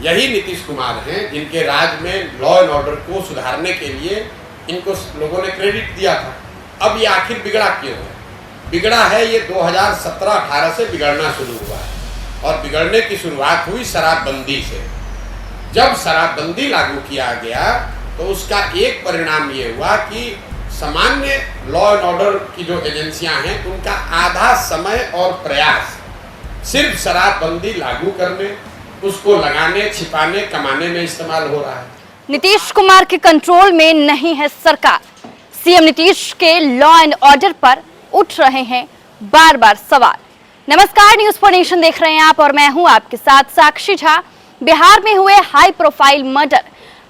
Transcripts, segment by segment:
यही नीतीश कुमार हैं जिनके राज में लॉ एंड ऑर्डर को सुधारने के लिए इनको लोगों ने क्रेडिट दिया था। अब ये आखिर बिगड़ा क्यों है? बिगड़ा है ये 2017-18 से बिगड़ना शुरू हुआ है और बिगड़ने की शुरुआत हुई शराबबंदी से। जब शराबबंदी लागू किया गया तो उसका एक परिणाम ये हुआ कि सामान्य लॉ एंड ऑर्डर की जो एजेंसियां हैं उनका आधा समय और प्रयास सिर्फ शराबबंदी लागू करने, उसको लगाने, छिपाने, कमाने में इस्तेमाल हो रहा है। नीतीश कुमार के कंट्रोल में नहीं है सरकार। सीएम नीतीश के लॉ एंड ऑर्डर पर उठ रहे हैं बार बार सवाल। नमस्कार, न्यूज फॉर नेशन देख रहे हैं आप और मैं हूं आपके साथ साक्षी झा। बिहार में हुए high profile murder,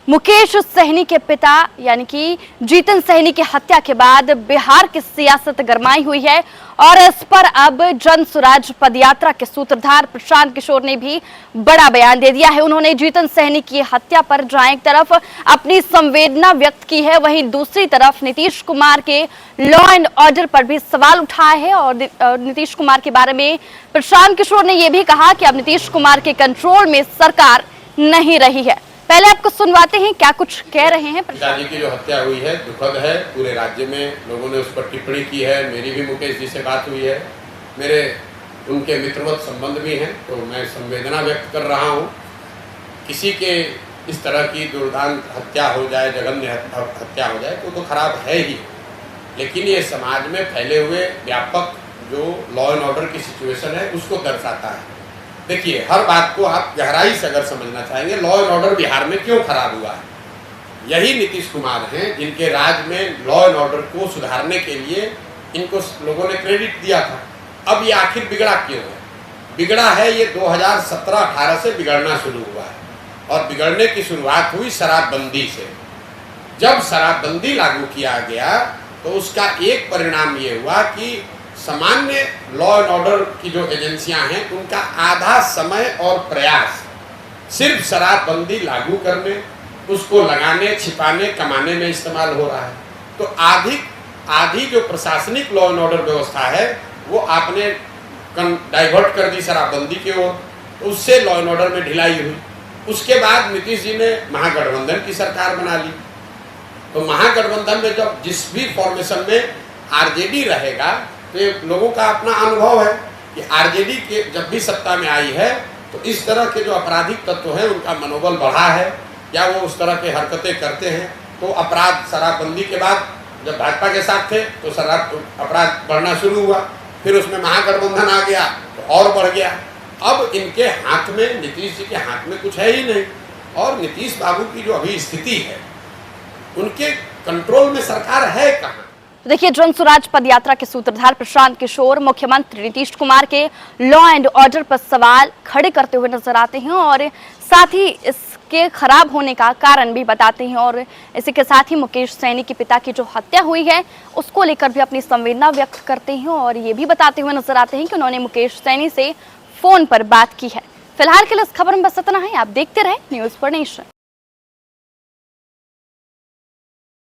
Mukesh Sahani के पिता यानी कि जीतन सहनी की हत्या के बाद बिहार की सियासत गरमाई हुई है और इस पर अब जन स्वराज पदयात्रा के सूत्रधार प्रशांत किशोर ने भी बड़ा बयान दे दिया है। उन्होंने जीतन सहनी की हत्या पर जहां एक तरफ अपनी संवेदना व्यक्त की है, वहीं दूसरी तरफ नीतीश कुमार के लॉ एंड ऑर्डर पर भी सवाल उठाया है। और नीतीश कुमार के बारे में प्रशांत किशोर ने यह भी कहा कि अब नीतीश कुमार के कंट्रोल में सरकार नहीं रही है। पहले आपको सुनवाते हैं क्या कुछ कह रहे हैं। पिताजी की जो हत्या हुई है दुखद है, पूरे राज्य में लोगों ने उस पर टिप्पणी की है। मेरी भी मुकेश जी से बात हुई है, मेरे उनके मित्रवत संबंध भी हैं, तो मैं संवेदना व्यक्त कर रहा हूँ। किसी के इस तरह की दुर्दांत हत्या हो जाए, जघन्य हत्या हो जाए तो खराब है ही, लेकिन ये समाज में फैले हुए व्यापक जो लॉ एंड ऑर्डर की सिचुएशन है उसको दर्शाता है। देखिए, हर बात को आप गहराई से अगर समझना चाहेंगे, लॉ एंड ऑर्डर बिहार में क्यों खराब हुआ है, यही नीतीश कुमार हैं जिनके राज में लॉ एंड ऑर्डर को सुधारने के लिए इनको लोगों ने क्रेडिट दिया था। अब ये आखिर बिगड़ा क्यों है? बिगड़ा है ये 2017-18 से बिगड़ना शुरू हुआ है और बिगड़ने की शुरुआत हुई शराबबंदी से। जब शराबबंदी लागू किया गया तो उसका एक परिणाम ये हुआ कि सामान्य लॉ एंड ऑर्डर की जो एजेंसियां हैं उनका आधा समय और प्रयास सिर्फ शराबबंदी लागू करने, उसको लगाने, छिपाने, कमाने में इस्तेमाल हो रहा है। तो आधी जो प्रशासनिक लॉ एंड ऑर्डर व्यवस्था है वो आपने डाइवर्ट कर दी शराबबंदी की ओर, उससे लॉ एंड ऑर्डर में ढिलाई हुई। उसके बाद नीतीश जी ने महागठबंधन की सरकार बना ली। तो महागठबंधन में जब जिस भी फॉर्मेशन में आरजेडी रहेगा तो ये लोगों का अपना अनुभव है कि आरजेडी के जब भी सत्ता में आई है तो इस तरह के जो आपराधिक तत्व हैं उनका मनोबल बढ़ा है या वो उस तरह के हरकतें करते हैं। तो अपराध शराबबंदी के बाद जब भाजपा के साथ थे तो शराब अपराध बढ़ना शुरू हुआ, फिर उसमें महागठबंधन आ गया तो और बढ़ गया। अब इनके हाथ में, नीतीश जी के हाथ में कुछ है ही नहीं और नीतीश बाबू की जो अभी स्थिति है उनके कंट्रोल में सरकार है कहाँ? देखिए, जन स्वराज पदयात्रा के सूत्रधार प्रशांत किशोर मुख्यमंत्री नीतीश कुमार के लॉ एंड ऑर्डर पर सवाल खड़े करते हुए नजर आते हैं और साथ ही इसके खराब होने का कारण भी बताते हैं। और इसी के साथ ही मुकेश सहनी के पिता की जो हत्या हुई है उसको लेकर भी अपनी संवेदना व्यक्त करते हैं और ये भी बताते हुए नजर आते हैं कि उन्होंने मुकेश सहनी से फोन पर बात की है। फिलहाल के लिए इस खबर में बस इतना है। आप देखते रहे न्यूज फॉर नेशन।